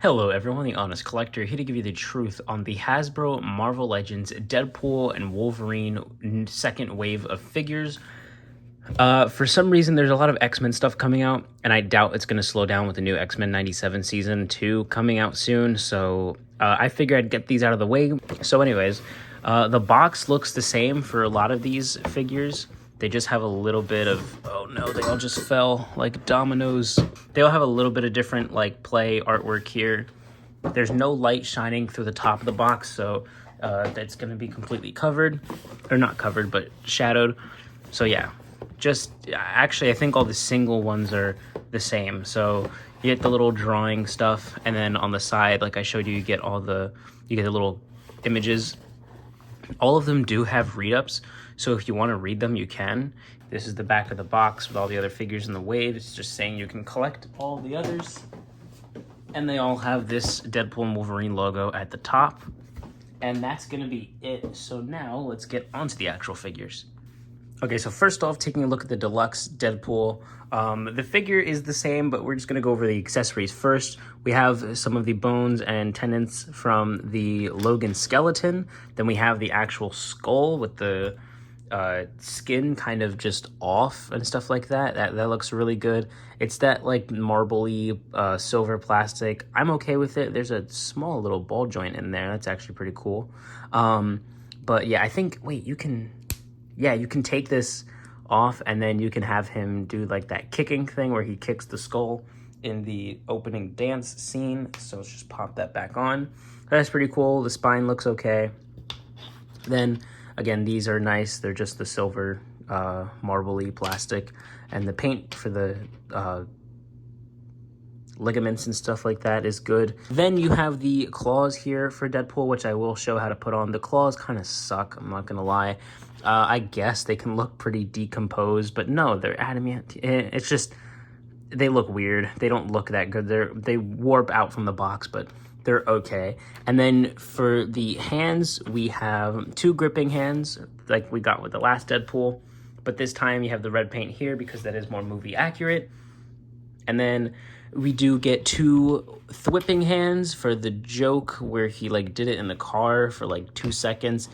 Hello everyone, the Honest Collector here to give you the truth on the Hasbro Marvel Legends Deadpool and Wolverine second wave of figures. For some reason, there's a lot of X-Men stuff coming out, and I doubt it's going to slow down with the new X-Men 97 Season 2 coming out soon, so I figured I'd get these out of the way. So anyways, the box looks the same for a lot of these figures. They just have a little bit of, oh no, they all just fell like dominoes. They all have a little bit of different like play artwork here. There's no light shining through the top of the box, so that's going to be completely covered. Or not covered, but shadowed. So yeah, actually I think all the single ones are the same. So you get the little drawing stuff, and then on the side, like I showed you, you get the little images. All of them do have read-ups, so if you want to read them, you can. This is the back of the box with all the other figures in the wave. It's just saying you can collect all the others. And they all have this Deadpool and Wolverine logo at the top. And that's going to be it. So now let's get onto the actual figures. Okay, so first off, taking a look at the deluxe Deadpool. The figure is the same, but we're just going to go over the accessories first. We have some of the bones and tendons from the Logan skeleton. Then we have the actual skull with the skin kind of just off and stuff like that. That looks really good. It's that like marbly silver plastic. I'm okay with it. There's a small little ball joint in there. That's actually pretty cool. But yeah, I think, wait, you can take this off, and then you can have him do like that kicking thing where he kicks the skull in the opening dance scene. So let's just pop that back on. That's pretty cool. The spine looks okay. Then again, these are nice. They're just the silver marbly plastic, and the paint for the ligaments and stuff like that is good. Then you have the claws here for Deadpool, which I will show how to put on. The claws kind of suck, I'm not gonna lie. I guess they can look pretty decomposed, but no, they're adamant. It's just, they look weird. They don't look that good. They warp out from the box, but they're okay. And then for the hands, we have two gripping hands like we got with the last Deadpool, but this time you have the red paint here because that is more movie accurate. And then we do get two thwipping hands for the joke where he like did it in the car for like 2 seconds.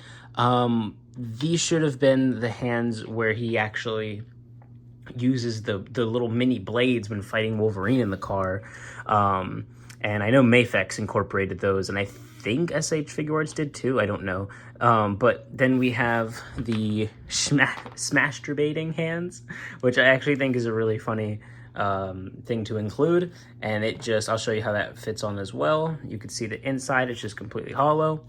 These should have been the hands where he actually uses the little mini blades when fighting Wolverine in the car. And I know Mafex incorporated those, and I think SH Figure Arts did too. I don't know. But then we have the smasturbating hands, which I actually think is a really funny thing to include. And I'll show you how that fits on as well. You can see the inside, it's just completely hollow.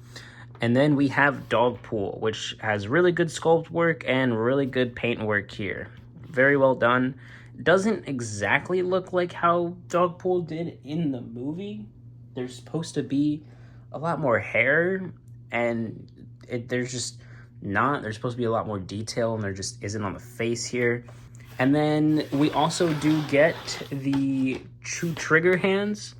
And then we have Dogpool, which has really good sculpt work and really good paint work here. Very well done. Doesn't exactly look like how Dogpool did in the movie. There's supposed to be a lot more hair, and there's just not. There's supposed to be a lot more detail, and there just isn't on the face here. And then we also do get the two trigger hands.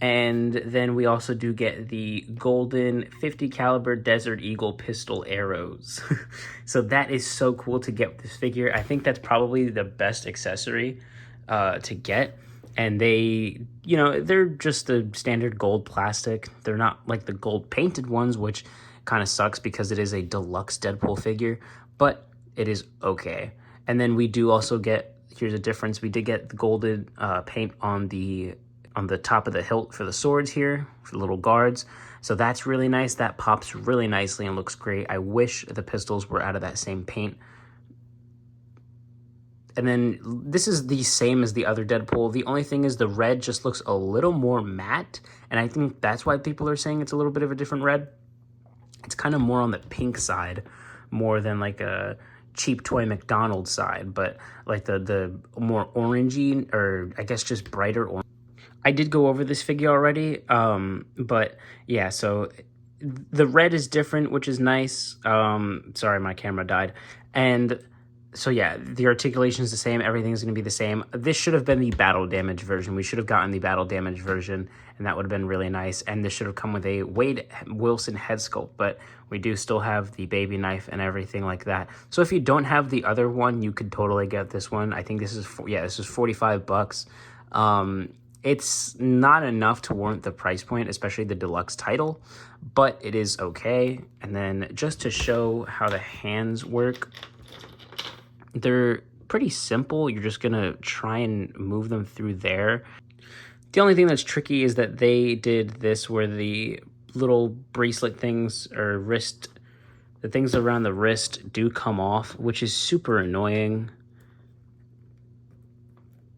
And then we also do get the golden 50 caliber Desert Eagle pistol arrows. So that is so cool to get with this figure. I think that's probably the best accessory to get. And they're just the standard gold plastic. They're not like the gold painted ones, which kind of sucks because it is a deluxe Deadpool figure, but it is okay. And then we do also get, here's a difference. We did get the golden paint on the top of the hilt for the swords here, for the little guards. So that's really nice. That pops really nicely and looks great. I wish the pistols were out of that same paint. And then this is the same as the other Deadpool. The only thing is the red just looks a little more matte. And I think that's why people are saying it's a little bit of a different red. It's kind of more on the pink side, more than like a cheap toy McDonald's side. But like the more orangey, or I guess just brighter orange. I did go over this figure already, but yeah, so the red is different, which is nice. Sorry, my camera died. And so yeah, the articulation is the same. Everything's going to be the same. This should have been the battle damage version. We should have gotten the battle damage version, and that would have been really nice. And this should have come with a Wade Wilson head sculpt, but we do still have the baby knife and everything like that. So if you don't have the other one, you could totally get this one. I think this is, this is $45. It's not enough to warrant the price point, especially the deluxe title, but it is okay. And then just to show how the hands work, they're pretty simple. You're just gonna try and move them through there. The only thing that's tricky is that they did this where the little bracelet things or the things around the wrist do come off, which is super annoying.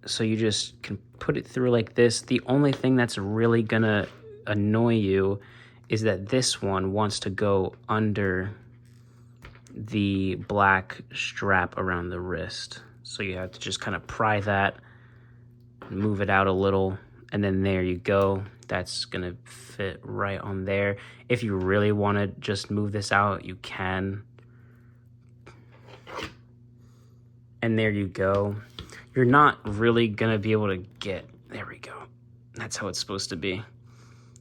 So you just can put it through like this. The only thing that's really gonna annoy you is that this one wants to go under the black strap around the wrist. So you have to just kind of pry that, move it out a little, and then there you go. That's gonna fit right on there. If you really wanna just move this out, you can. And there you go. You're not really gonna be able to get, there we go. That's how it's supposed to be.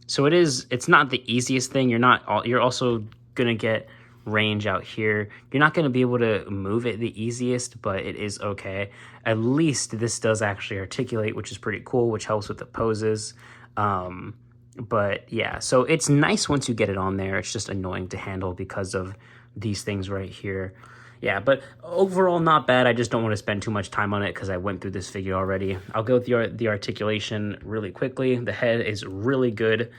So it's not the easiest thing. You're also gonna get range out here. You're not gonna be able to move it the easiest, but it is okay. At least this does actually articulate, which is pretty cool, which helps with the poses. But yeah, so it's nice once you get it on there. It's just annoying to handle because of these things right here. Yeah, but overall not bad. I just don't want to spend too much time on it because I went through this figure already. I'll go through the articulation really quickly. The head is really good.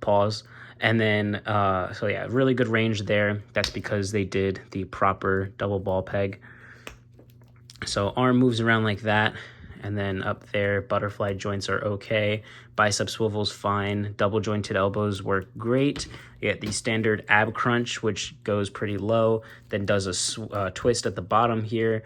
Pause. And then, so yeah, really good range there. That's because they did the proper double ball peg. So arm moves around like that. And then up there, butterfly joints are okay. Bicep swivels fine. Double jointed elbows work great. You get the standard ab crunch, which goes pretty low, then does a twist at the bottom here.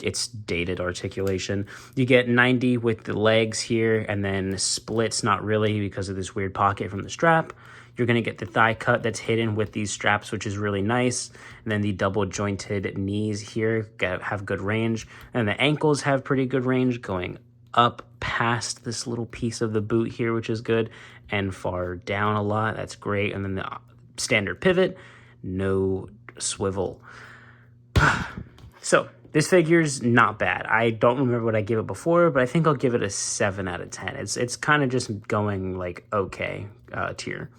It's dated articulation. You get 90 with the legs here, and then splits not really because of this weird pocket from the strap. You're going to get the thigh cut that's hidden with these straps, which is really nice. And then the double jointed knees here have good range. And the ankles have pretty good range going up past this little piece of the boot here, which is good. And far down a lot. That's great. And then the standard pivot, no swivel. So this figure's not bad. I don't remember what I gave it before, but I think I'll give it a 7 out of 10. It's kind of just going like okay tier.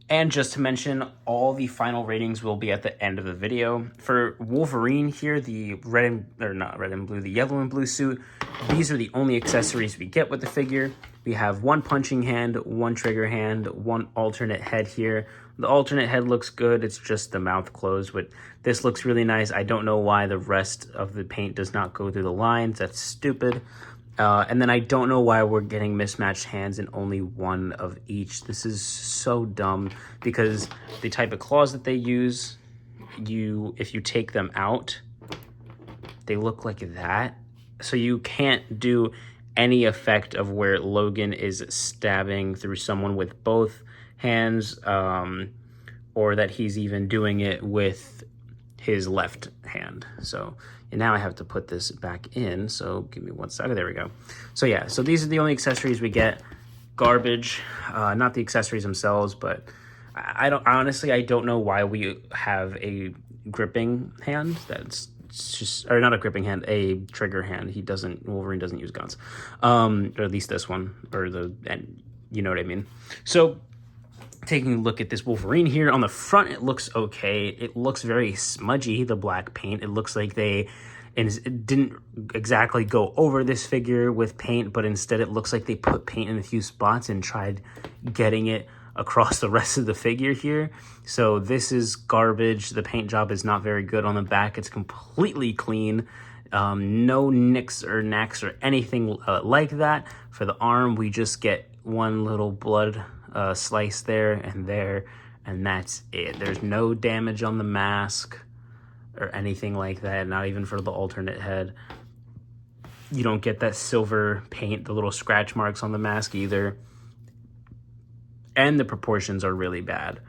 And just to mention, all the final ratings will be at the end of the video. For Wolverine here, the the yellow and blue suit, these are the only accessories we get with the figure. We have one punching hand, one trigger hand, one alternate head here. The alternate head looks good, it's just the mouth closed, but this looks really nice. I don't know why the rest of the paint does not go through the lines, that's stupid. And then I don't know why we're getting mismatched hands in only one of each. This is so dumb because the type of claws that they use, if you take them out, they look like that. So you can't do any effect of where Logan is stabbing through someone with both hands, or that he's even doing it with his left hand. So and now I have to put this back in, so give me 1 second. There we go. So yeah, so these are the only accessories we get. Garbage, not the accessories themselves, but I don't know why we have a gripping hand. That's just, or not a gripping hand, a trigger hand. Wolverine doesn't use guns, or at least this one, and you know what I mean. So taking a look at this Wolverine here, on the front it looks okay. It looks very smudgy, the black paint. It looks like it didn't exactly go over this figure with paint, but instead it looks like they put paint in a few spots and tried getting it across the rest of the figure here. So this is garbage. The paint job is not very good on the back. It's completely clean. No nicks or knacks or anything like that. For the arm, we just get one little blood slice there, and that's it. There's no damage on the mask or anything like that, not even for the alternate head. You don't get that silver paint, the little scratch marks on the mask either. And the proportions are really bad.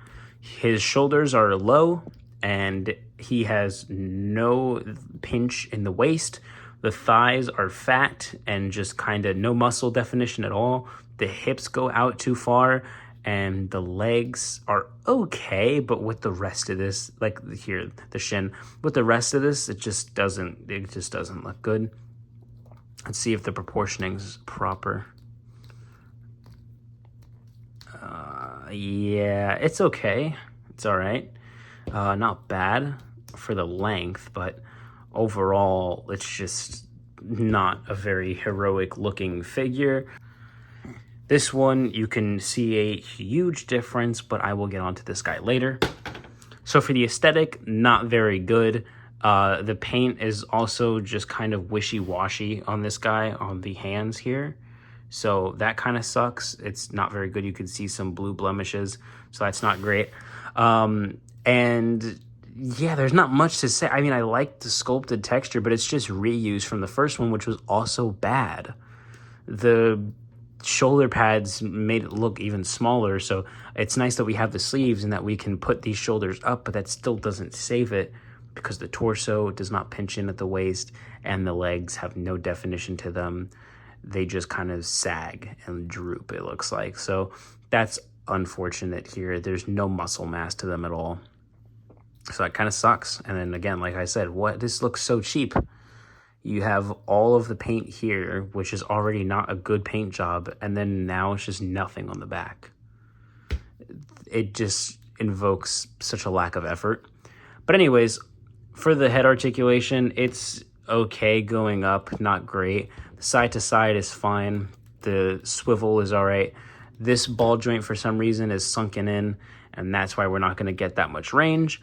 His shoulders are low, and he has no pinch in the waist. The thighs are fat and just kind of no muscle definition at all. The hips go out too far, and the legs are okay, but with the rest of this, like here, the shin, with the rest of this, it just doesn't look good. Let's see if the proportioning is proper. Yeah, it's okay. It's all right. Not bad for the length, but overall, it's just not a very heroic looking figure. This one, you can see a huge difference, but I will get onto this guy later. So for the aesthetic, not very good. The paint is also just kind of wishy-washy on this guy, on the hands here. So that kind of sucks. It's not very good. You can see some blue blemishes, so that's not great. And yeah, there's not much to say. I mean, I like the sculpted texture, but it's just reused from the first one, which was also bad. The shoulder pads made it look even smaller, so it's nice that we have the sleeves and that we can put these shoulders up, but that still doesn't save it because the torso does not pinch in at the waist and the legs have no definition to them. They just kind of sag and droop, it looks like. So that's unfortunate here. There's no muscle mass to them at all. So that kind of sucks. And then again, like I said, this looks so cheap. You have all of the paint here, which is already not a good paint job, and then now it's just nothing on the back. It just invokes such a lack of effort. But anyways, for the head articulation, it's okay going up, not great. The side to side is fine. The swivel is all right. This ball joint, for some reason, is sunken in, and that's why we're not going to get that much range.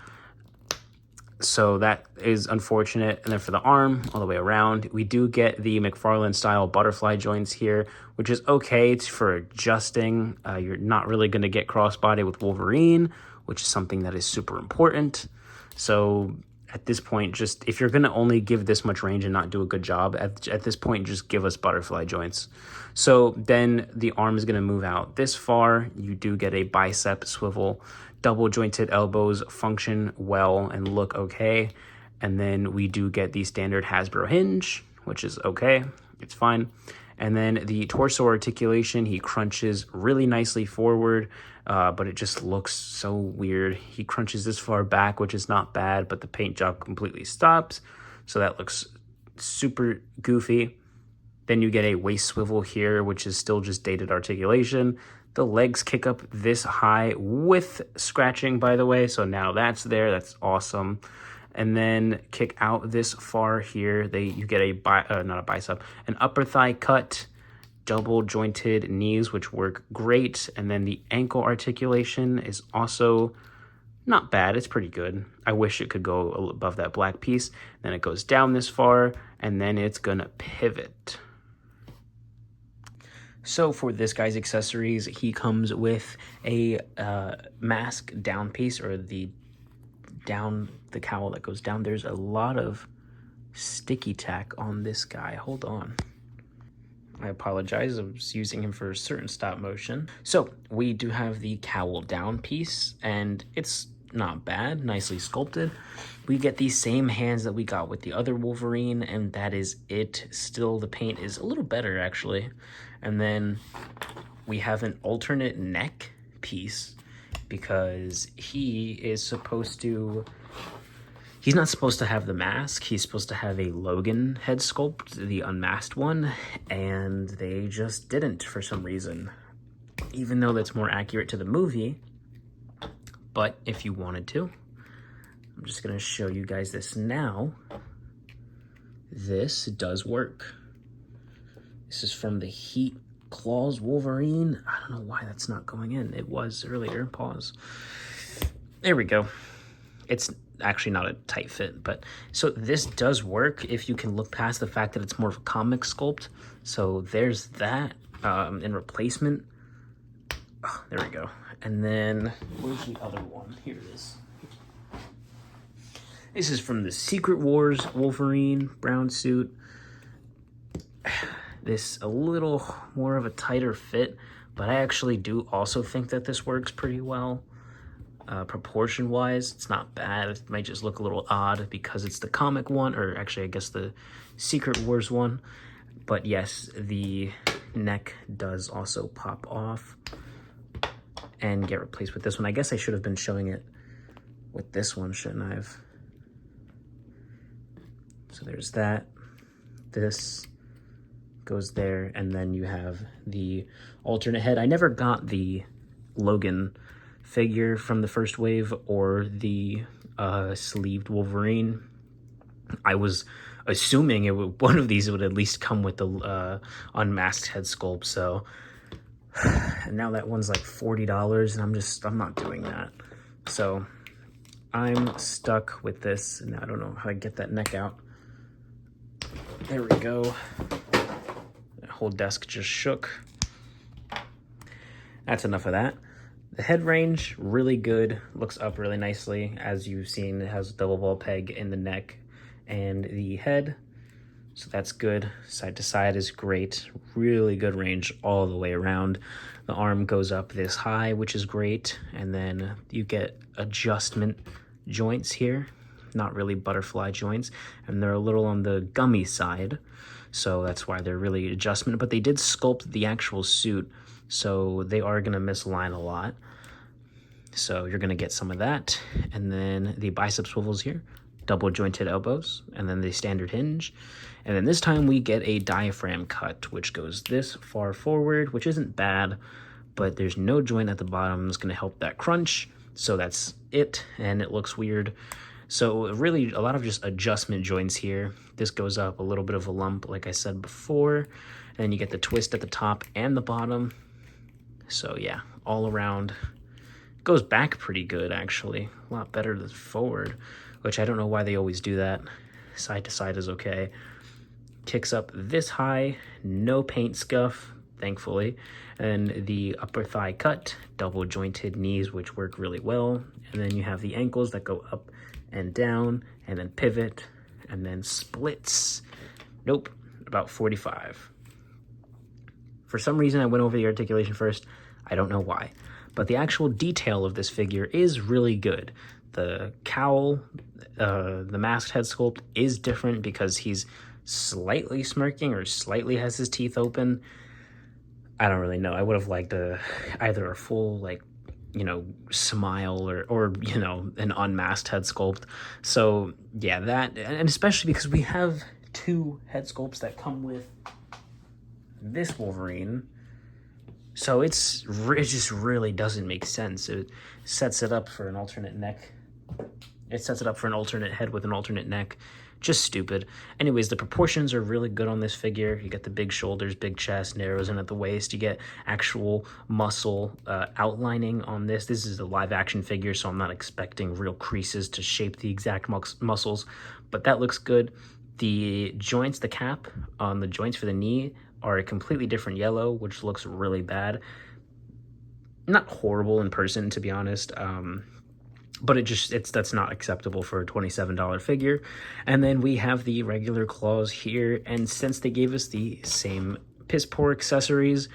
So that is unfortunate. And then for the arm, all the way around, we do get the McFarlane style butterfly joints here, which is okay. It's for adjusting. You're not really going to get crossbody with Wolverine, which is something that is super important. So at this point, just if you're going to only give this much range and not do a good job, at this point, just give us butterfly joints. So then the arm is going to move out this far. You do get a bicep swivel. Double jointed elbows function well and look okay. And then we do get the standard Hasbro hinge, which is okay. It's fine. And then the torso articulation, he crunches really nicely forward, but it just looks so weird. He crunches this far back, which is not bad, but the paint job completely stops. So that looks super goofy. Then you get a waist swivel here, which is still just dated articulation. The legs kick up this high with scratching, by the way. So now that's there. That's awesome. And then kick out this far here. You get not a bicep, an upper thigh cut, double jointed knees, which work great. And then the ankle articulation is also not bad. It's pretty good. I wish it could go above that black piece. Then it goes down this far, and then it's gonna pivot. So for this guy's accessories, he comes with a mask down piece, or the cowl that goes down. There's a lot of sticky tack on this guy. Hold on. I apologize. I was using him for a certain stop motion. So we do have the cowl down piece, and it's not bad, nicely sculpted. We get the same hands that we got with the other Wolverine, and that is it. Still, the paint is a little better, actually. And then we have an alternate neck piece because he's not supposed to have the mask. He's supposed to have a Logan head sculpt, the unmasked one, and they just didn't for some reason, even though that's more accurate to the movie. But if you wanted to, I'm just going to show you guys this now. This does work. This is from the Heat Claws Wolverine. I don't know why that's not going in. It was earlier. Pause. There we go. It's actually not a tight fit, but so this does work if you can look past the fact that it's more of a comic sculpt. So there's that in replacement. Oh, there we go. And then where's the other one? Here it is. This is from the Secret Wars Wolverine brown suit. This a little more of a tighter fit, but I actually do also think that this works pretty well. Proportion wise, it's not bad. It might just look a little odd because it's the comic one, or actually I guess the Secret Wars one. But yes, the neck does also pop off and get replaced with this one. I guess I should have been showing it with this one, shouldn't I have? So there's that. This goes there, and then you have the alternate head. I never got the Logan figure from the first wave or the sleeved Wolverine. I was assuming one of these would at least come with the unmasked head sculpt. So, and now that one's like $40, and I'm not doing that. So I'm stuck with this, and I don't know how to get that neck out. There we go. The whole desk just shook. That's enough of that. The head range, really good. Looks up really nicely. As you've seen, it has a double ball peg in the neck and the head. So that's good. Side to side is great. Really good range all the way around. The arm goes up this high, which is great. And then you get adjustment joints here. Not really butterfly joints. And they're a little on the gummy side. So that's why they're really adjustment. But they did sculpt the actual suit, so they are going to misalign a lot. So you're going to get some of that. And then the bicep swivels here, double jointed elbows, and then the standard hinge. And then this time we get a diaphragm cut, which goes this far forward, which isn't bad, but there's no joint at the bottom. It's going to help that crunch. So that's it, and it looks weird. So really a lot of just adjustment joints here. This goes up a little bit of a lump, like I said before. And then you get the twist at the top and the bottom. So yeah, all around. Goes back pretty good, actually. A lot better than forward, which I don't know why they always do that. Side to side is okay. Kicks up this high, no paint scuff, thankfully. And the upper thigh cut, double jointed knees, which work really well. And then you have the ankles that go up and down, and then pivot, and then splits. Nope, about 45. For some reason, I went over the articulation first. I don't know why. But the actual detail of this figure is really good. The cowl, the masked head sculpt is different because he's slightly smirking or slightly has his teeth open. I don't really know. I would have liked either a full, like, smile or an unmasked head sculpt. So yeah, that, and especially because we have two head sculpts that come with this Wolverine. So it just really doesn't make sense. It sets it up for an alternate neck. It sets it up for an alternate head with an alternate neck. Just stupid. Anyways, the proportions are really good on this figure. You get the big shoulders, big chest, narrows in at the waist. You get actual muscle outlining on this. This is a live action figure, so I'm not expecting real creases to shape the exact muscles, but that looks good. The joints, the cap on the joints for the knee are a completely different yellow, which looks really bad. Not horrible in person, to be honest. But that's not acceptable for a $27 figure. And then we have the regular claws here, and since they gave us the same piss poor accessories,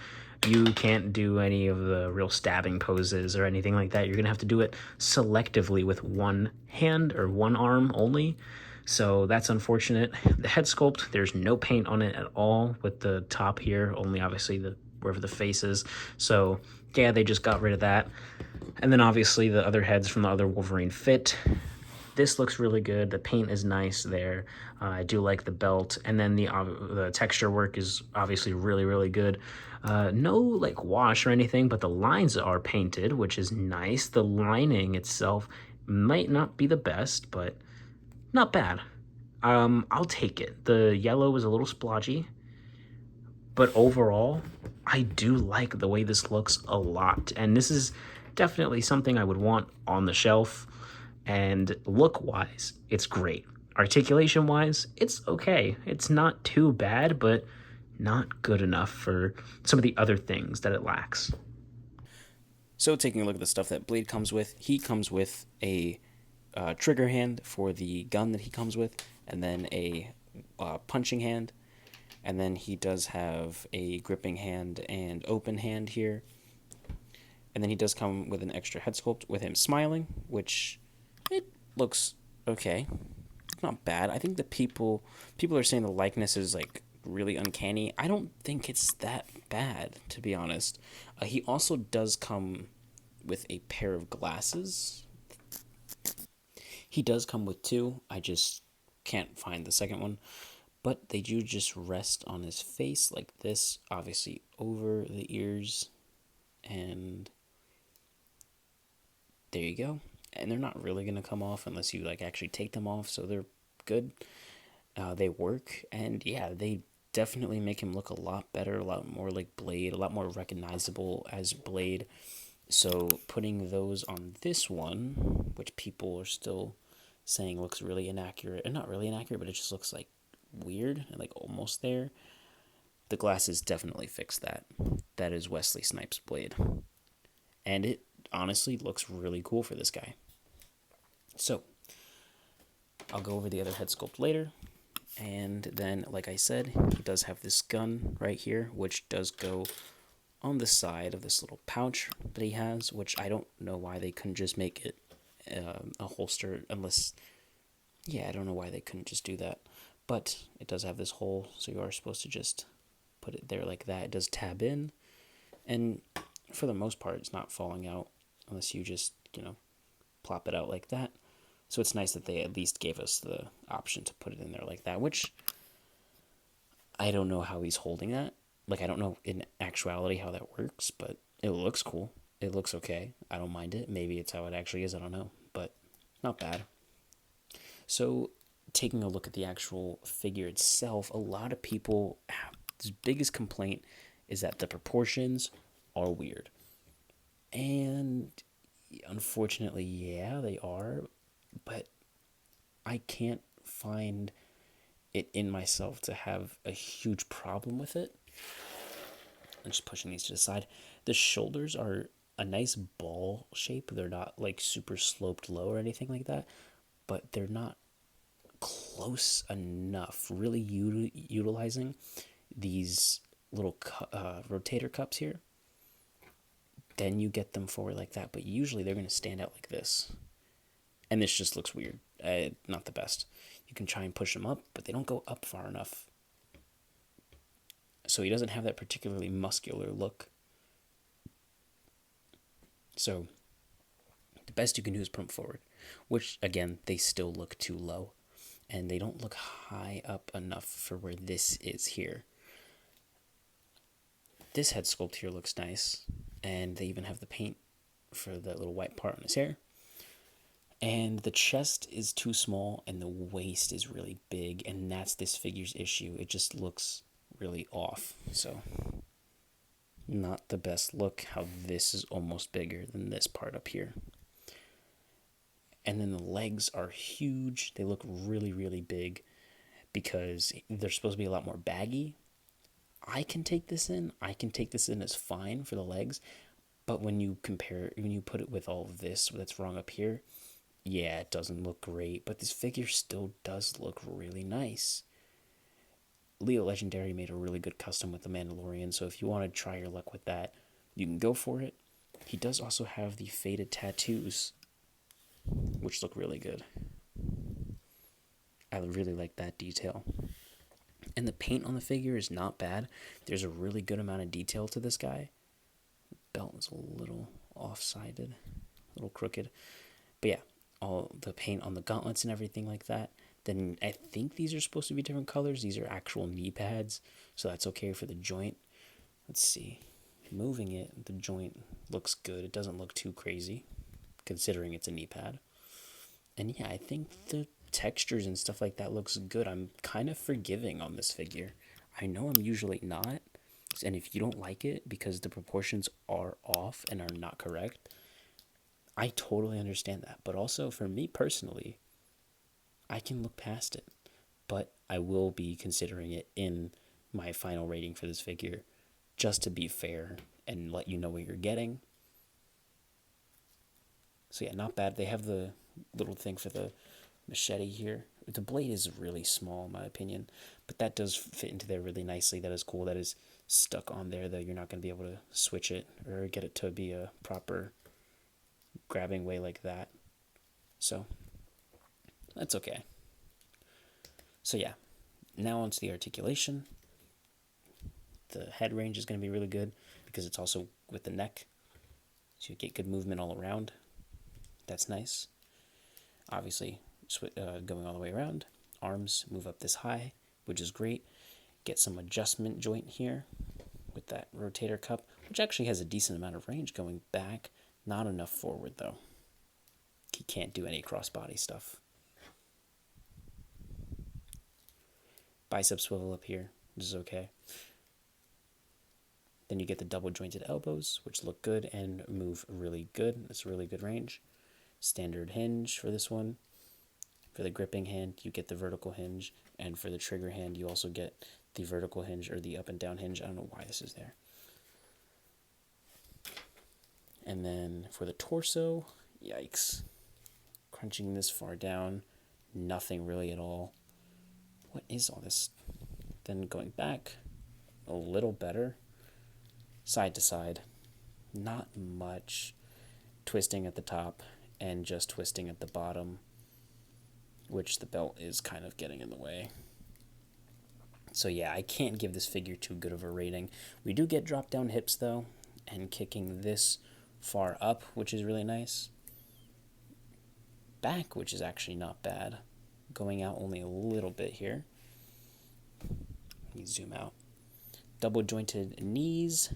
you can't do any of the real stabbing poses or anything like that. You're gonna have to do it selectively with one hand or one arm only. So that's unfortunate. The head sculpt, there's no paint on it at all with the top here, only obviously wherever the face is. So yeah, they just got rid of that. And then obviously the other heads from the other Wolverine fit. This looks really good. The paint is nice there. I do like the belt. And then the texture work is obviously really, really good. No like wash or anything, but the lines are painted, which is nice. The lining itself might not be the best, but not bad. I'll take it. The yellow is a little splotchy, but overall, I do like the way this looks a lot. And this is definitely something I would want on the shelf. And look-wise, it's great. Articulation-wise, it's okay. It's not too bad, but not good enough for some of the other things that it lacks. So taking a look at the stuff that Blade comes with, he comes with a trigger hand for the gun that he comes with, and then a punching hand, and then he does have a gripping hand and open hand here, and then he does come with an extra head sculpt with him smiling, which it looks okay. It's not bad. I think the people are saying the likeness is like really uncanny. I don't think it's that bad, to be honest. He also does come with a pair of glasses. He does come with two. I just can't find the second one. But they do just rest on his face like this, obviously over the ears. And there you go. And they're not really going to come off unless you like actually take them off, so they're good. They work, and yeah, they definitely make him look a lot better, a lot more like Blade, a lot more recognizable as Blade. So putting those on this one, which people are still saying looks really inaccurate, and not really inaccurate, but it just looks like weird and like almost there. The glasses definitely fix that. That is Wesley Snipes' Blade. And it honestly looks really cool for this guy. So, I'll go over the other head sculpt later. And then, like I said, he does have this gun right here, which does go on the side of this little pouch that he has, which I don't know why they couldn't just make it a holster, unless, yeah, I don't know why they couldn't just do that. But it does have this hole, so you are supposed to just put it there like that. It does tab in, and for the most part, it's not falling out unless you just, plop it out like that. So it's nice that they at least gave us the option to put it in there like that, which I don't know how he's holding that. Like, I don't know in actuality how that works, but it looks cool. It looks okay. I don't mind it. Maybe it's how it actually is. I don't know, but not bad. So taking a look at the actual figure itself, a lot of people, the biggest complaint is that the proportions are weird. And unfortunately, yeah, they are, but I can't find it in myself to have a huge problem with it. I'm just pushing these to the side. The shoulders are a nice ball shape. They're not like super sloped low or anything like that, but they're not close enough. Really utilizing these little rotator cups here. Then you get them forward like that, but usually they're going to stand out like this. And this just looks weird. Not the best. You can try and push them up, but they don't go up far enough. So he doesn't have that particularly muscular look. So the best you can do is put them forward, which, again, they still look too low. And they don't look high up enough for where this is here. This head sculpt here looks nice. And they even have the paint for that little white part on his hair. And the chest is too small and the waist is really big, and that's this figure's issue. It just looks really off. So, not the best look how this is almost bigger than this part up here. And then the legs are huge. They look really, really big because they're supposed to be a lot more baggy. I can take this in. I can take this in as fine for the legs. But when you put it with all of this that's wrong up here, yeah, it doesn't look great, but this figure still does look really nice. Leo Legendary made a really good custom with the Mandalorian, so if you want to try your luck with that, you can go for it. He does also have the faded tattoos, which look really good. I really like that detail. And the paint on the figure is not bad. There's a really good amount of detail to this guy. The belt is a little off-sided, a little crooked. But yeah, all the paint on the gauntlets and everything like that. Then I think these are supposed to be different colors. These are actual knee pads, so that's okay for the joint. Let's see. Moving it, the joint looks good. It doesn't look too crazy, considering it's a knee pad. And yeah, I think the textures and stuff like that looks good. I'm kind of forgiving on this figure. I know I'm usually not, and if you don't like it because the proportions are off and are not correct, I totally understand that. But also, for me personally, I can look past it. But I will be considering it in my final rating for this figure, just to be fair and let you know what you're getting. So yeah, not bad. They have the little thing for the machete here. The blade is really small in my opinion, but that does fit into there really nicely. That is cool. That is stuck on there, though. You're not going to be able to switch it or get it to be a proper grabbing way like that. So that's okay. So yeah, now onto the articulation. The head range is going to be really good because it's also with the neck, so you get good movement all around. That's nice. Obviously, going all the way around. Arms move up this high, which is great. Get some adjustment joint here with that rotator cup, which actually has a decent amount of range going back. Not enough forward, though. he can't do any crossbody stuff. Bicep swivel up here, which is okay. Then you get the double jointed elbows, which look good and move really good. It's a really good range. Standard hinge for this one. For the gripping hand, you get the vertical hinge, and for the trigger hand, you also get the vertical hinge or the up and down hinge. I don't know why this is there. And then for the torso, yikes. Crunching this far down, nothing really at all. What is all this? Then going back, a little better. Side to side, not much. Twisting at the top and just twisting at the bottom, which the belt is kind of getting in the way. So yeah, I can't give this figure too good of a rating. We do get drop down hips though, and kicking this far up, which is really nice. Back, which is actually not bad. Going out only a little bit here. Let me zoom out. Double jointed knees.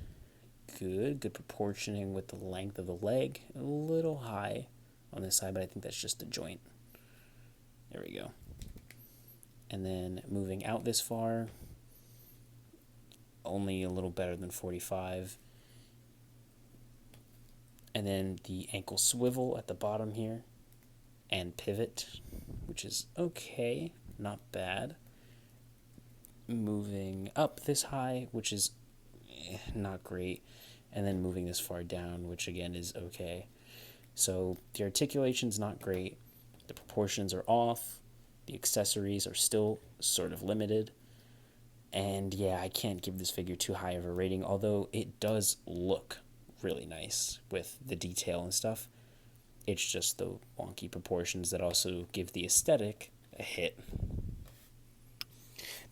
Good proportioning with the length of the leg. A little high on this side, but I think that's just the joint. There we go. And then moving out this far, only a little better than 45. And then the ankle swivel at the bottom here, and pivot, which is okay, not bad. Moving up this high, which is not great, and then moving this far down, which again is okay. So the articulation's not great, the proportions are off, the accessories are still sort of limited, and yeah, I can't give this figure too high of a rating, although it does look really nice with the detail and stuff. It's just the wonky proportions that also give the aesthetic a hit.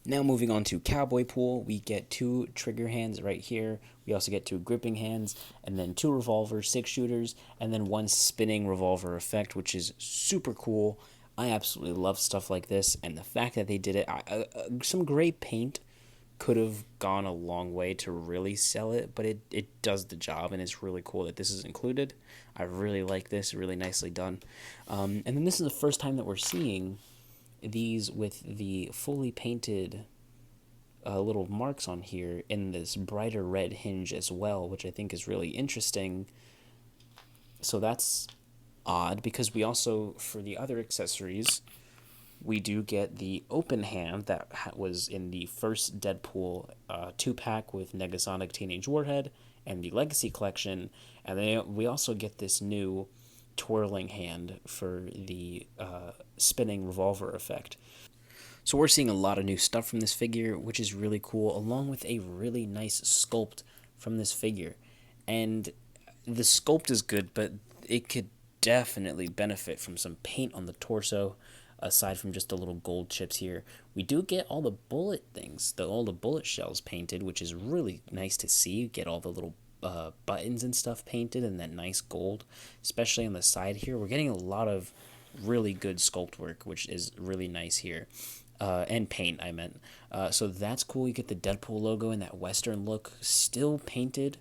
Now moving on to Cowboy Pool, we get 2 trigger hands right here. We also get 2 gripping hands, and then 2 revolver 6-shooters, and then 1 spinning revolver effect, which is super cool. I absolutely love stuff like this, and the fact that they did it, some gray paint could have gone a long way to really sell it, but it does the job, and it's really cool that this is included. I really like this, really nicely done. And then this is the first time that we're seeing these with the fully painted little marks on here in this brighter red hinge as well, which I think is really interesting. So that's odd, because we also, for the other accessories, we do get the open hand that was in the first Deadpool 2-pack with Negasonic Teenage Warhead and the Legacy Collection, and then we also get this new twirling hand for the spinning revolver effect. So we're seeing a lot of new stuff from this figure, which is really cool, along with a really nice sculpt from this figure. And the sculpt is good, but it could definitely benefit from some paint on the torso, aside from just the little gold chips here. We do get all the bullet things, all the bullet shells painted, which is really nice to see. Get all the little buttons and stuff painted and that nice gold, especially on the side here. We're getting a lot of really good sculpt work, which is really nice here. And paint, I meant. So that's cool. You get the Deadpool logo and that Western look still painted.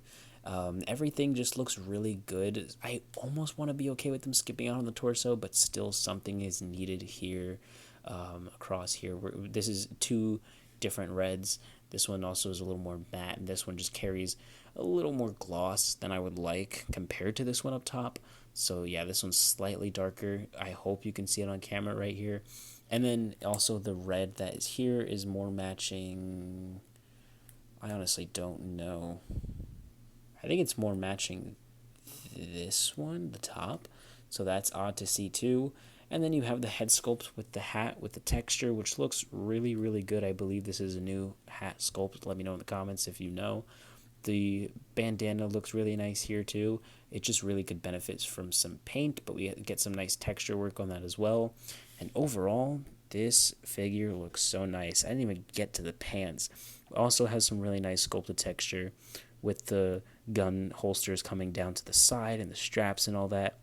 Everything just looks really good. I almost want to be okay with them skipping out on the torso, but still something is needed here, across here. This is 2 different reds. This one also is a little more matte, and this one just carries a little more gloss than I would like compared to this one up top. So yeah, this one's slightly darker. I hope you can see it on camera right here. And then also the red that is here is more matching. I honestly don't know. I think it's more matching this one, the top. So that's odd to see too. And then you have the head sculpt with the hat, with the texture, which looks really, really good. I believe this is a new hat sculpt. Let me know in the comments if you know. The bandana looks really nice here too. It just really could benefit from some paint, but we get some nice texture work on that as well. And overall, this figure looks so nice. I didn't even get to the pants. It also has some really nice sculpted texture with the gun holsters coming down to the side and the straps and all that.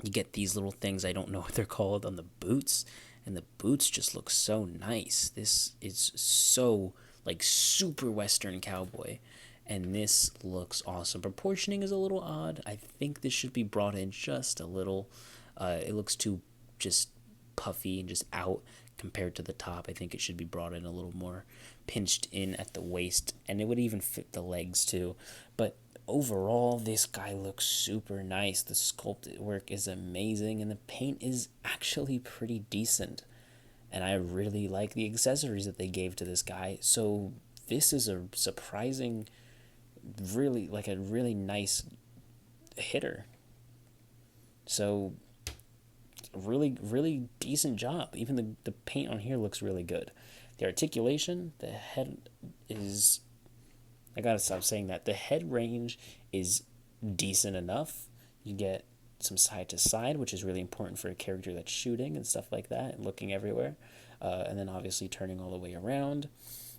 You get these little things, I don't know what they're called, on the boots, and the boots just look so nice. This is so, like, super Western cowboy, and this looks awesome. Proportioning is a little odd. I think this should be brought in just a little. It looks too just puffy and just out compared to the top. I think it should be brought in a little more pinched in at the waist, and it would even fit the legs too. But overall, this guy looks super nice. The sculpted work is amazing, and the paint is actually pretty decent. And I really like the accessories that they gave to this guy. So this is a surprising, really, like a really nice hitter. So really decent job. Even the paint on here looks really good. The articulation, the head is, I gotta stop saying that. The head range is decent enough. You get some side to side, which is really important for a character that's shooting and stuff like that and looking everywhere. And then obviously turning all the way around.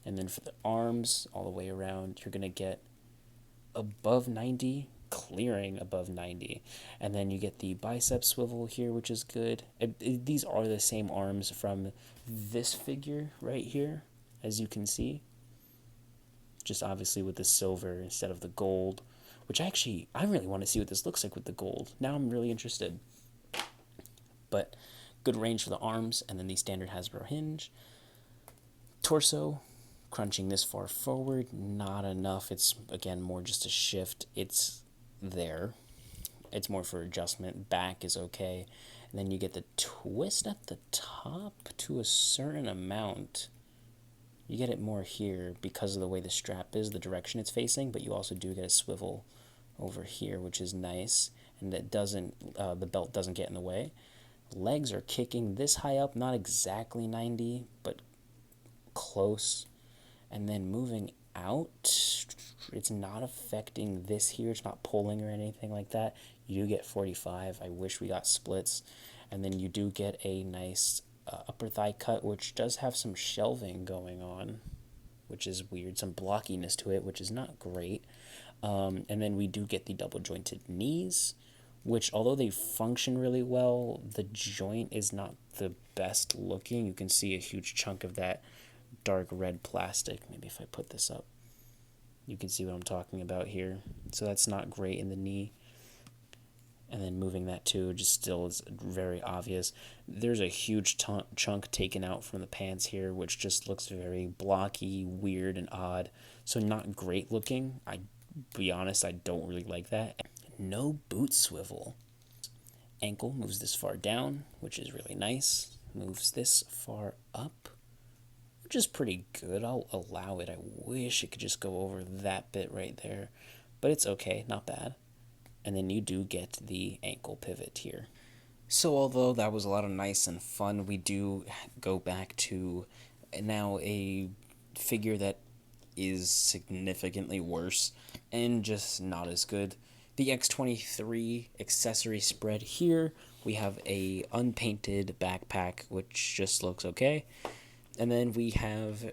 And then for the arms, all the way around, you're gonna get above 90, clearing above 90. And then you get the bicep swivel here, which is good. These are the same arms from this figure right here, as you can see. Just obviously with the silver instead of the gold, which I really want to see what this looks like with the gold. Now I'm really interested. But good range for the arms, and then the standard Hasbro hinge. Torso, crunching this far forward, not enough. It's, again, more just a shift. It's there. It's more for adjustment. Back is okay. And then you get the twist at the top to a certain amount. You get it more here because of the way the strap is, the direction it's facing, but you also do get a swivel over here, which is nice, and that doesn't, the belt doesn't get in the way. Legs are kicking this high up, not exactly 90, but close. And then moving out, it's not affecting this here, it's not pulling or anything like that. You do get 45. I wish we got splits. And then you do get a nice upper thigh cut, which does have some shelving going on, which is weird, some blockiness to it, which is not great. And then we do get the double jointed knees, which, although they function really well, the joint is not the best looking. You can see a huge chunk of that dark red plastic. Maybe if I put this up, you can see what I'm talking about here. So that's not great in the knee. And then moving that too just still is very obvious. There's a huge chunk taken out from the pants here, which just looks very blocky, weird, and odd. So not great looking. I be honest, I don't really like that. No boot swivel. Ankle moves this far down, which is really nice. Moves this far up, which is pretty good. I'll allow it. I wish it could just go over that bit right there, but it's okay, not bad. And then you do get the ankle pivot here. So although that was a lot of nice and fun, we do go back to now a figure that is significantly worse and just not as good. The X-23 accessory spread here. We have a unpainted backpack, which just looks okay. And then we have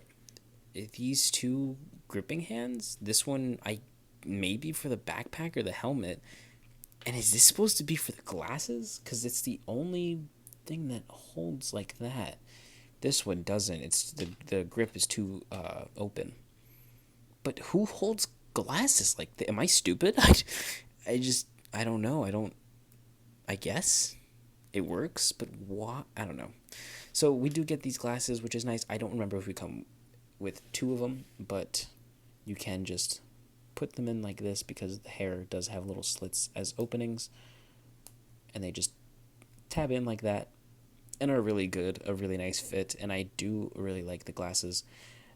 these two gripping hands. This one, maybe for the backpack or the helmet. And is this supposed to be for the glasses? Because it's the only thing that holds like that. This one doesn't. It's the grip is too open. But who holds glasses like that? Am I stupid? I don't know. I guess it works, but what? I don't know. So we do get these glasses, which is nice. I don't remember if we come with two of them, but you can just put them in like this because the hair does have little slits as openings, and they just tab in like that and are really good, a really nice fit, and I do really like the glasses.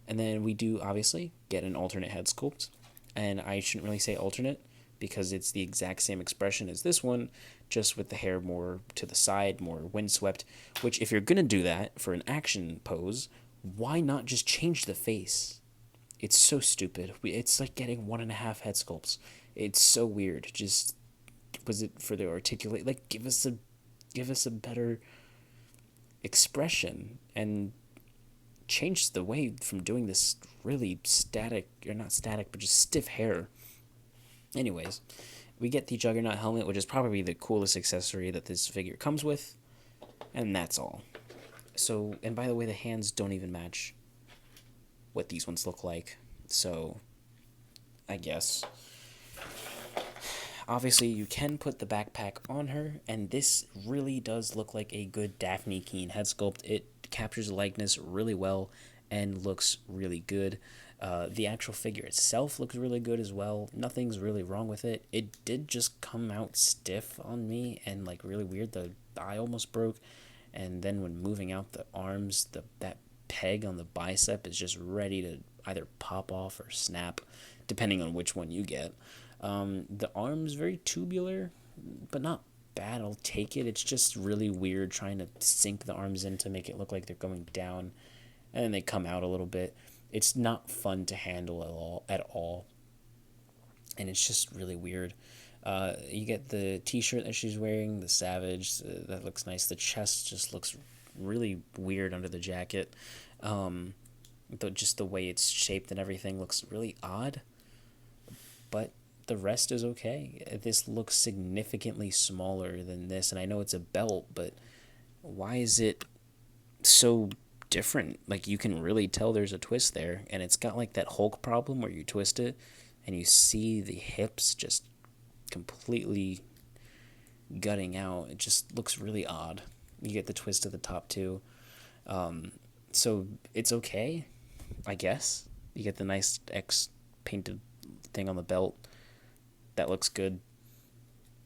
And then we do obviously get an alternate head sculpt, and I shouldn't really say alternate because it's the exact same expression as this one, just with the hair more to the side, more windswept, which if you're going to do that for an action pose, why not just change the face? It's so stupid. It's like getting 1.5 head sculpts. It's so weird. Just, was it for the articulate? Like, give us a better expression and change the way from doing this really static, or not static, but just stiff hair. Anyways, we get the Juggernaut helmet, which is probably the coolest accessory that this figure comes with, and that's all. So, and by the way, the hands don't even match what these ones look like, so I guess Obviously, you can put the backpack on her, and this really does look like a good Daphne Keene head sculpt. It captures the likeness really well and looks really good. The actual figure itself looks really good as well. Nothing's really wrong with it. It did just come out stiff on me and like really weird. The eye almost broke, and then when moving out the arms, that peg on the bicep is just ready to either pop off or snap, depending on which one you get. The arm's very tubular, but not bad. I'll take it. It's just really weird trying to sink the arms in to make it look like they're going down, and then they come out a little bit. It's not fun to handle at all, and it's just really weird. You get the t-shirt that she's wearing, the Savage, that looks nice. The chest just looks really weird under the jacket. Just the way it's shaped and everything looks really odd, but the rest is okay. This looks significantly smaller than this, and I know it's a belt, but why is it so different? Like, you can really tell there's a twist there, and it's got like that Hulk problem where you twist it and you see the hips just completely gutting out. It just looks really odd. You get the twist at the top too. So it's okay, I guess. You get the nice X painted thing on the belt. That looks good.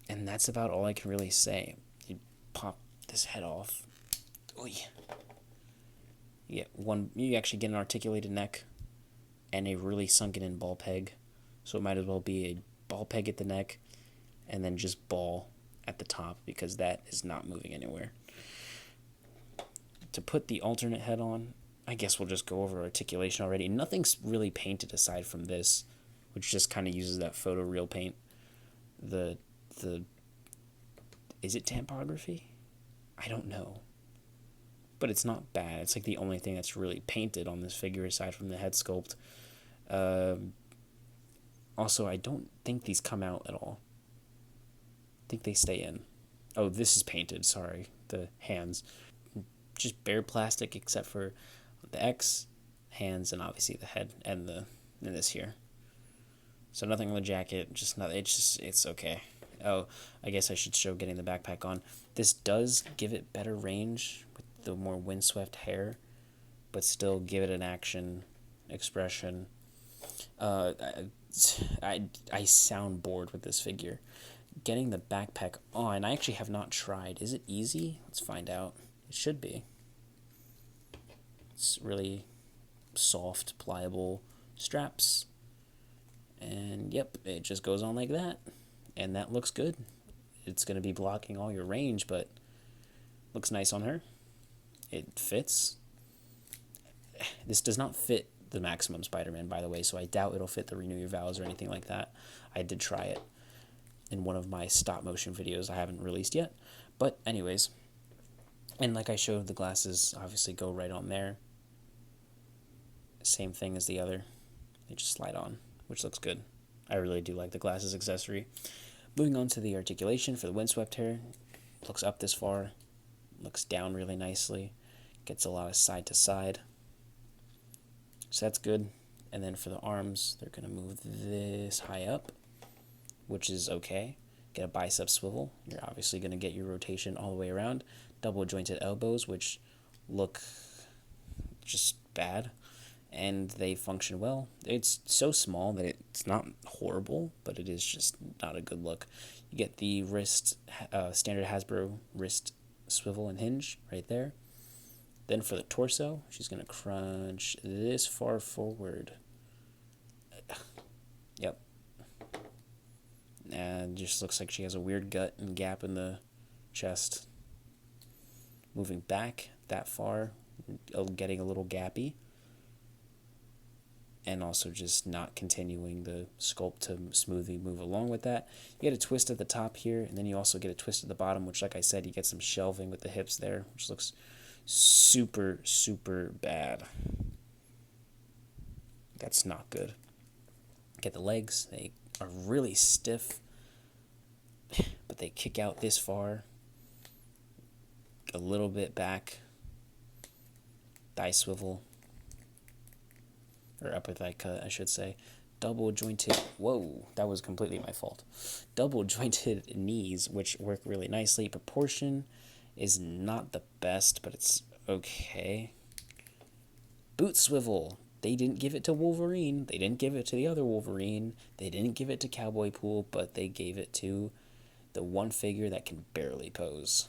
And that's about all I can really say. You pop this head off. Oy. You actually get an articulated neck and a really sunken in ball peg. So it might as well be a ball peg at the neck and then just ball at the top, because that is not moving anywhere. To put the alternate head on, I guess we'll just go over articulation already. Nothing's really painted aside from this, which just kind of uses that photoreal paint. Is it tampography? I don't know. But it's not bad. It's like the only thing that's really painted on this figure aside from the head sculpt. Also, I don't think these come out at all. I think they stay in. Oh, this is painted, sorry. The hands. Just bare plastic except for the X, hands, and obviously the head and this here. So nothing on the jacket, just nothing. It's okay. Oh, I guess I should show getting the backpack on. This does give it better range with the more windswept hair, but still give it an action expression. I sound bored with this figure. Getting the backpack on, I actually have not tried. Is it easy? Let's find out. It should be. It's really soft, pliable straps. And yep, it just goes on like that. And that looks good. It's going to be blocking all your range, but looks nice on her. It fits. This does not fit the Maximum Spider-Man, by the way, so I doubt it'll fit the Renew Your Vows or anything like that. I did try it in one of my stop motion videos I haven't released yet. But anyways, and like I showed, the glasses obviously go right on there. Same thing as the other. They just slide on, which looks good. I really do like the glasses accessory. Moving on to the articulation for the windswept hair. Looks up this far. Looks down really nicely. Gets a lot of side to side. So that's good. And then for the arms, they're going to move this high up, which is okay. Get a bicep swivel. You're obviously going to get your rotation all the way around. Double jointed elbows, which look just bad, and they function well. It's so small that it's not horrible, but it is just not a good look. You get the wrist, standard Hasbro wrist swivel and hinge right there. Then for the torso, she's going to crunch this far forward. Yep. And just looks like she has a weird gut and gap in the chest. Moving back that far, getting a little gappy. And also just not continuing the sculpt to smoothly move along with that. You get a twist at the top here, and then you also get a twist at the bottom, which, like I said, you get some shelving with the hips there, which looks super, super bad. That's not good. Get the legs. They are really stiff, but they kick out this far. A little bit back. Thigh swivel. Or upper thigh cut, I should say. double jointed, whoa, that was completely my fault. Double jointed knees, which work really nicely. Proportion is not the best, but it's okay. Boot swivel. They didn't give it to Wolverine. They didn't give it to the other Wolverine. They didn't give it to Cowboy Pool, but they gave it to the one figure that can barely pose.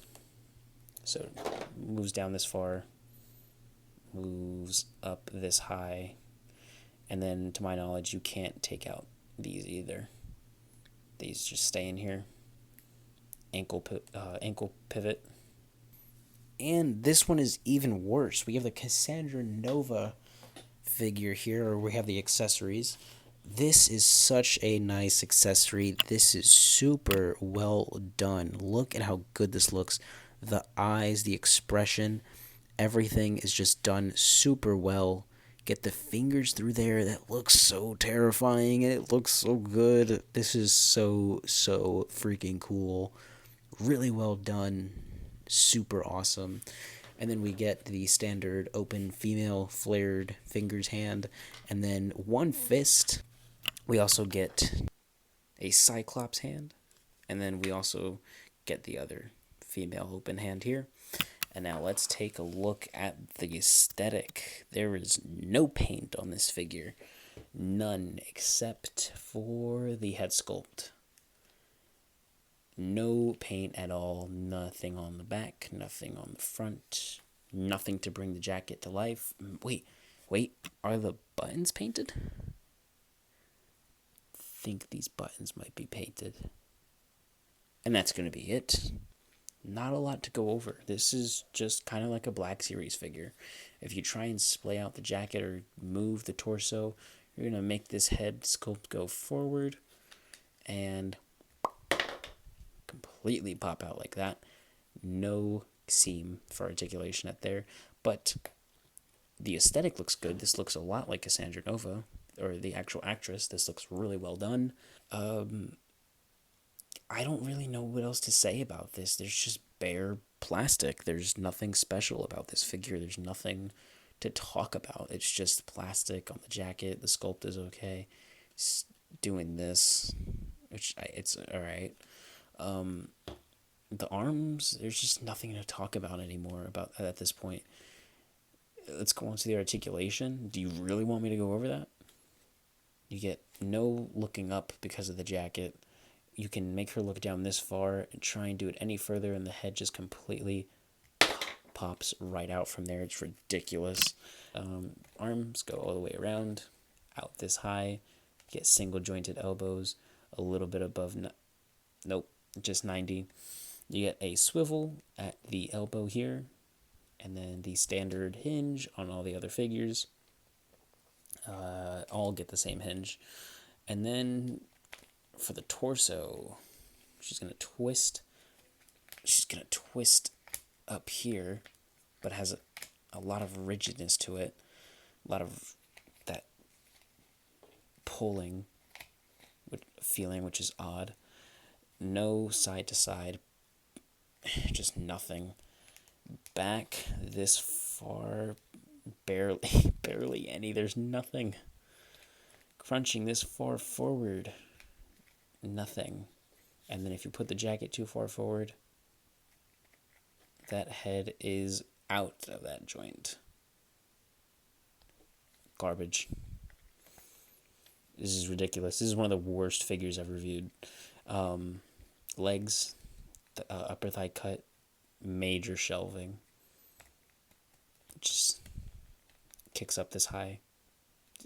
So moves down this far, moves up this high, and then to my knowledge you can't take out these either. These just stay in here. Ankle pivot. And this one is even worse. We have the Cassandra Nova figure here, or we have the accessories. This is such a nice accessory. This is super well done. Look at how good this looks. The eyes, the expression, everything is just done super well. Get the fingers through there. That looks so terrifying and it looks so good. This is so freaking cool. Really well done. Super awesome. And then we get the standard open female flared fingers hand, and then one fist. We also get a Cyclops hand, and then we also get the other female open hand here. And now let's take a look at the aesthetic. There is no paint on this figure. None, except for the head sculpt. No paint at all, nothing on the back, nothing on the front, nothing to bring the jacket to life. Wait, are the buttons painted? I think these buttons might be painted. And that's going to be it. Not a lot to go over. This is just kind of like a Black Series figure. If you try and splay out the jacket or move the torso, you're going to make this head sculpt go forward and completely pop out like that. No seam for articulation at there, but the aesthetic looks good. This looks a lot like Cassandra Nova, or the actual actress. This looks really well done. I don't really know what else to say about this. There's just bare plastic. There's nothing special about this figure. There's nothing to talk about. It's just plastic on the jacket. The sculpt is okay. It's doing this, which it's all right. The arms, there's just nothing to talk about anymore about at this point. Let's go on to the articulation. Do you really want me to go over that? You get no looking up because of the jacket. You can make her look down this far and try and do it any further, and the head just completely pops right out from there. It's ridiculous. Arms go all the way around, out this high. Get single jointed elbows, a little bit above. Nope, just 90. You get a swivel at the elbow here, and then the standard hinge on all the other figures. All get the same hinge. And then for the torso, she's going to twist. She's going to twist up here, but has a lot of rigidness to it. A lot of that pulling feeling, which is odd. No side to side, just nothing. Back this far, barely any. There's nothing. Crunching this far forward, nothing. And then if you put the jacket too far forward, that head is out of that joint. Garbage. This is ridiculous. This is one of the worst figures I've reviewed. Legs, the upper thigh cut, major shelving. Just kicks up this high.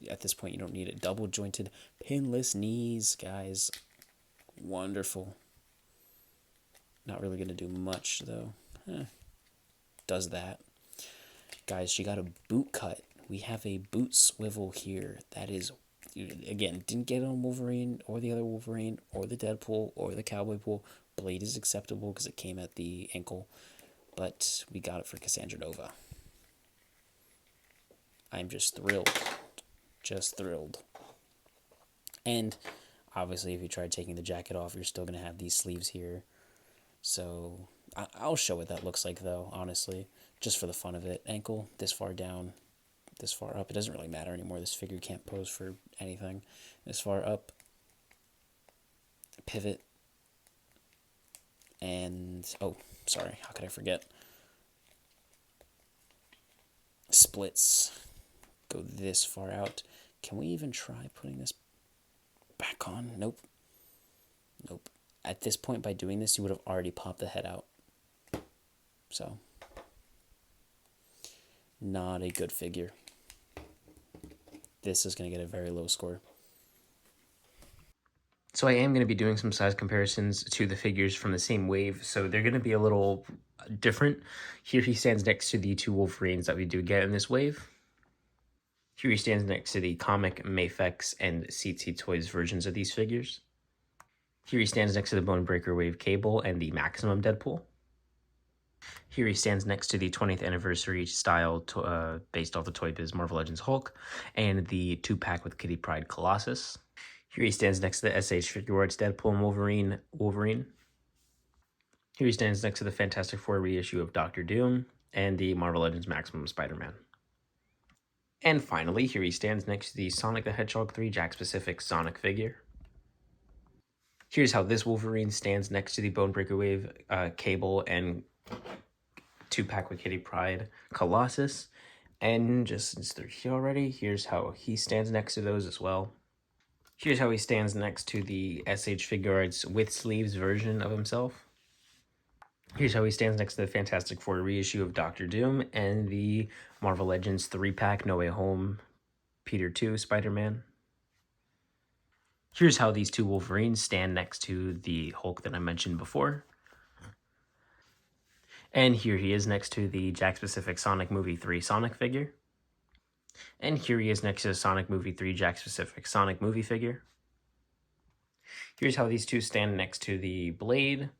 At this point, you don't need it. Double jointed, pinless knees, guys. Wonderful. Not really going to do much, though. Does that. Guys, she got a boot cut. We have a boot swivel here. That is, again, didn't get it on Wolverine or the other Wolverine or the Deadpool or the Cowboy Pool. Blade is acceptable because it came at the ankle, but we got it for Cassandra Nova. I'm just thrilled. Just thrilled. And obviously, if you try taking the jacket off, you're still going to have these sleeves here. So I'll show what that looks like, though, honestly, just for the fun of it. Ankle this far down, this far up. It doesn't really matter anymore. This figure can't pose for anything. This far up, pivot, and, oh, sorry, how could I forget? Splits, go this far out. Can we even try putting this back on? Nope. Nope. At this point, by doing this, you would have already popped the head out. So, not a good figure. This is going to get a very low score. So I am going to be doing some size comparisons to the figures from the same wave, so they're going to be a little different. Here he stands next to the two Wolverines that we do get in this wave. Here he stands next to the comic, Mafex, and CT Toys versions of these figures. Here he stands next to the Bonebreaker Wave Cable and the Maximum Deadpool. Here he stands next to the 20th anniversary style based off the Toy Biz Marvel Legends Hulk and the 2-pack with Kitty Pryde Colossus. Here he stands next to the SH Figure Arts Deadpool and Wolverine. Here he stands next to the Fantastic Four reissue of Doctor Doom and the Marvel Legends Maximum Spider-Man. And finally, here he stands next to the Sonic the Hedgehog 3 Jakks Pacific Sonic figure. Here's how this Wolverine stands next to the Bonebreaker Wave Cable and 2-pack with Kitty Pryde Colossus. And just since they're here already, here's how he stands next to those as well. Here's how he stands next to the SH Figure Arts with sleeves version of himself. Here's how he stands next to the Fantastic Four reissue of Doctor Doom and the Marvel Legends 3-pack No Way Home Peter 2 Spider-Man. Here's how these two Wolverines stand next to the Hulk that I mentioned before. And here he is next to the Jakks Pacific Sonic Movie 3 Sonic figure. And here he is next to the Sonic Movie 3 Jakks Pacific Sonic movie figure. Here's how these two stand next to the Blade.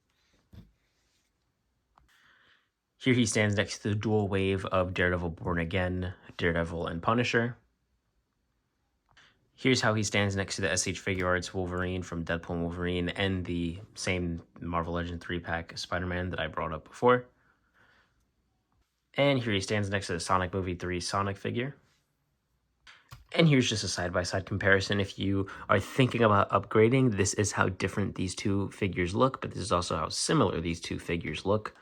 Here he stands next to the dual wave of Daredevil Born Again, Daredevil, and Punisher. Here's how he stands next to the SH Figure Arts Wolverine from Deadpool and Wolverine and the same Marvel Legends 3-pack Spider-Man that I brought up before. And here he stands next to the Sonic Movie 3 Sonic figure. And here's just a side-by-side comparison. If you are thinking about upgrading, this is how different these two figures look, but this is also how similar these two figures look.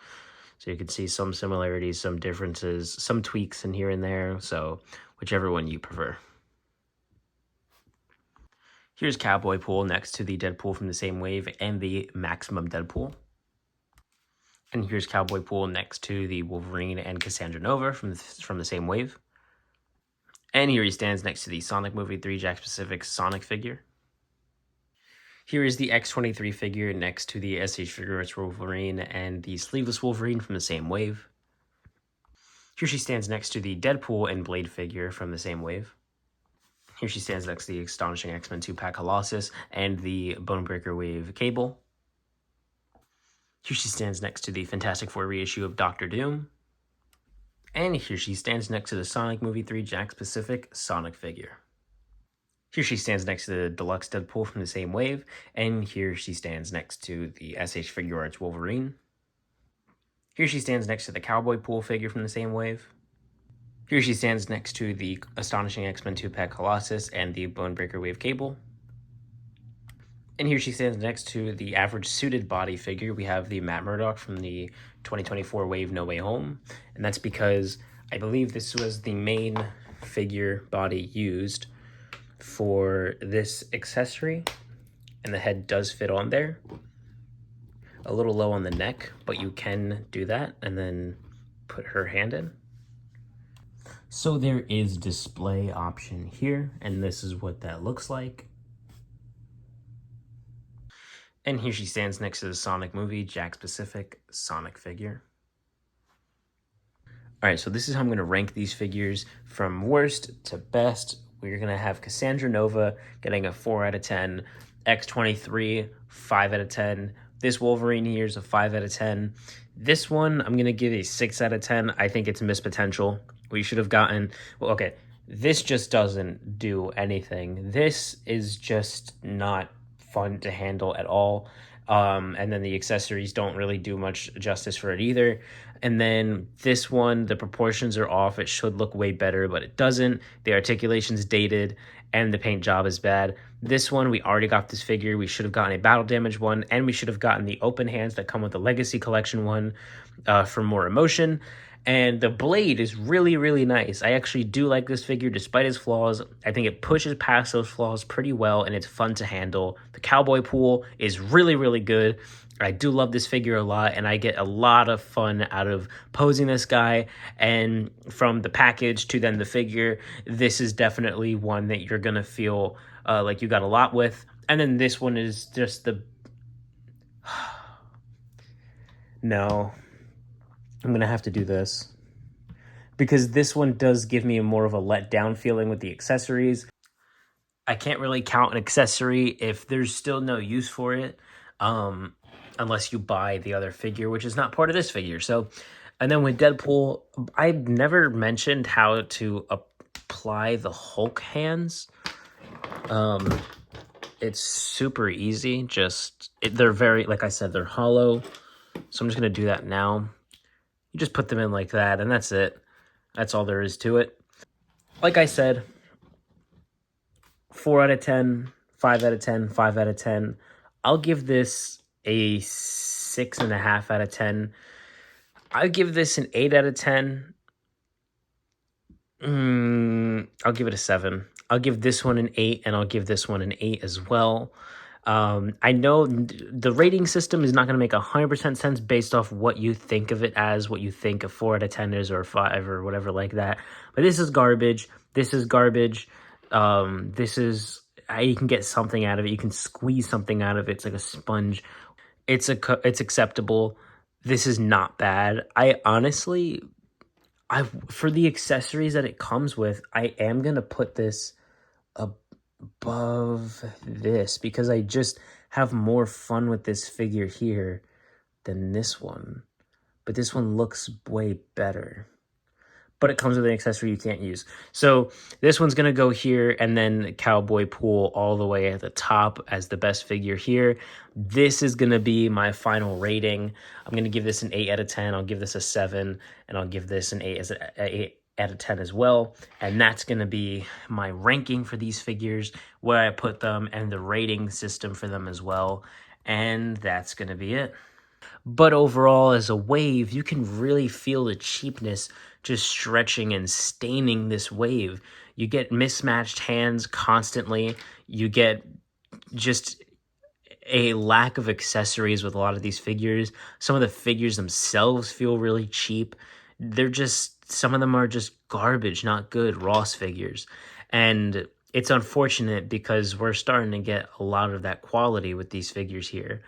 So you can see some similarities, some differences, some tweaks in here and there, so whichever one you prefer. Here's Cowboy Pool next to the Deadpool from the same wave and the Maximum Deadpool. And here's Cowboy Pool next to the Wolverine and Cassandra Nova from the same wave. And here he stands next to the Sonic Movie 3 Jakks Pacific Sonic figure. Here is the X-23 figure next to the SH Figure Arts Wolverine and the Sleeveless Wolverine from the same wave. Here she stands next to the Deadpool and Blade figure from the same wave. Here she stands next to the Astonishing X-Men 2-pack Colossus and the Bonebreaker Wave Cable. Here she stands next to the Fantastic Four reissue of Doctor Doom. And here she stands next to the Sonic Movie 3 Jakks Pacific Sonic figure. Here she stands next to the Deluxe Deadpool from the same wave, and here she stands next to the SH Figure Arts Wolverine. Here she stands next to the Cowboy Pool figure from the same wave. Here she stands next to the Astonishing X-Men 2-pack Colossus and the Bonebreaker Wave Cable. And here she stands next to the average suited body figure. We have the Matt Murdock from the 2024 wave No Way Home, and that's because I believe this was the main figure body used for this accessory, and the head does fit on there. A little low on the neck, but you can do that and then put her hand in. So there is display option here, and this is what that looks like. And here she stands next to the Sonic Movie Jakks Pacific Sonic figure. All right, so this is how I'm going to rank these figures from worst to best. We're going to have Cassandra Nova getting a 4 out of 10, X-23, 5 out of 10. This Wolverine here is a 5 out of 10. This one, I'm going to give a 6 out of 10. I think it's missed potential. We should have gotten, well, okay, this just doesn't do anything. This is just not fun to handle at all. And then the accessories don't really do much justice for it either. And then this one, the proportions are off. It should look way better, but it doesn't. The articulation's dated and the paint job is bad. This one, we already got this figure. We should have gotten a battle damage one, and we should have gotten the open hands that come with the Legacy Collection one for more emotion. And the blade is really, really nice. I actually do like this figure despite its flaws. I think it pushes past those flaws pretty well, and it's fun to handle. The cowboy pool is really, really good. I do love this figure a lot, and I get a lot of fun out of posing this guy. And from the package to then the figure, this is definitely one that you're going to feel like you got a lot with. And then this one is just the... No. I'm going to have to do this. Because this one does give me more of a letdown feeling with the accessories. I can't really count an accessory if there's still no use for it. Unless you buy the other figure, which is not part of this figure. So, and then with Deadpool, I never mentioned how to apply the Hulk hands. It's super easy. They're very, like I said, they're hollow. So I'm just going to do that now. You just put them in like that, and that's it. That's all there is to it. Like I said, 4 out of 10, 5 out of 10, 5 out of 10. I'll give this a 6.5 out of 10. I'll give this an 8 out of 10. I'll give it a 7. I'll give this one an 8, and I'll give this one an 8 as well. I know the rating system is not going to make 100% sense based off what you think of it as, what you think a 4 out of 10 is, or a 5 or whatever like that. But this is garbage. This is garbage. This is... you can get something out of it. You can squeeze something out of it. It's like a sponge. It's acceptable. This is not bad. I honestly... for the accessories that it comes with, I am going to put this above this because I just have more fun with this figure here than this one. But this one looks way better. But it comes with an accessory you can't use. So this one's going to go here, and then Cowboy Pool all the way at the top as the best figure here. This is going to be my final rating. I'm going to give this an 8 out of 10. I'll give this a 7, and I'll give this an 8 out of 10 as well. And that's going to be my ranking for these figures, where I put them, and the rating system for them as well. And that's going to be it. But overall, as a wave, you can really feel the cheapness just stretching and staining this wave. You get mismatched hands constantly. You get just a lack of accessories with a lot of these figures. Some of the figures themselves feel really cheap. They're just, some of them are just garbage, not good Ross figures. And it's unfortunate because we're starting to get a lot of that quality with these figures here.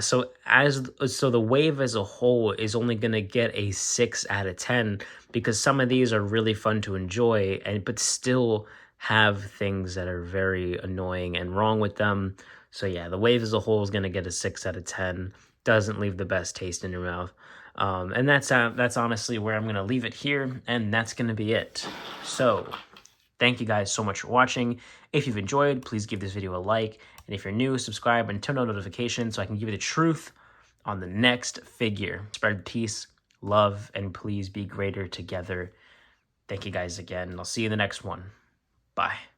So the wave as a whole is only going to get a 6 out of 10 because some of these are really fun to enjoy, but still have things that are very annoying and wrong with them. So yeah, the wave as a whole is going to get a 6 out of 10. Doesn't leave the best taste in your mouth. And that's honestly where I'm going to leave it here, and that's going to be it. So thank you guys so much for watching. If you've enjoyed, please give this video a like. And if you're new, subscribe and turn on notifications so I can give you the truth on the next figure. Spread peace, love, and please be greater together. Thank you guys again, and I'll see you in the next one. Bye.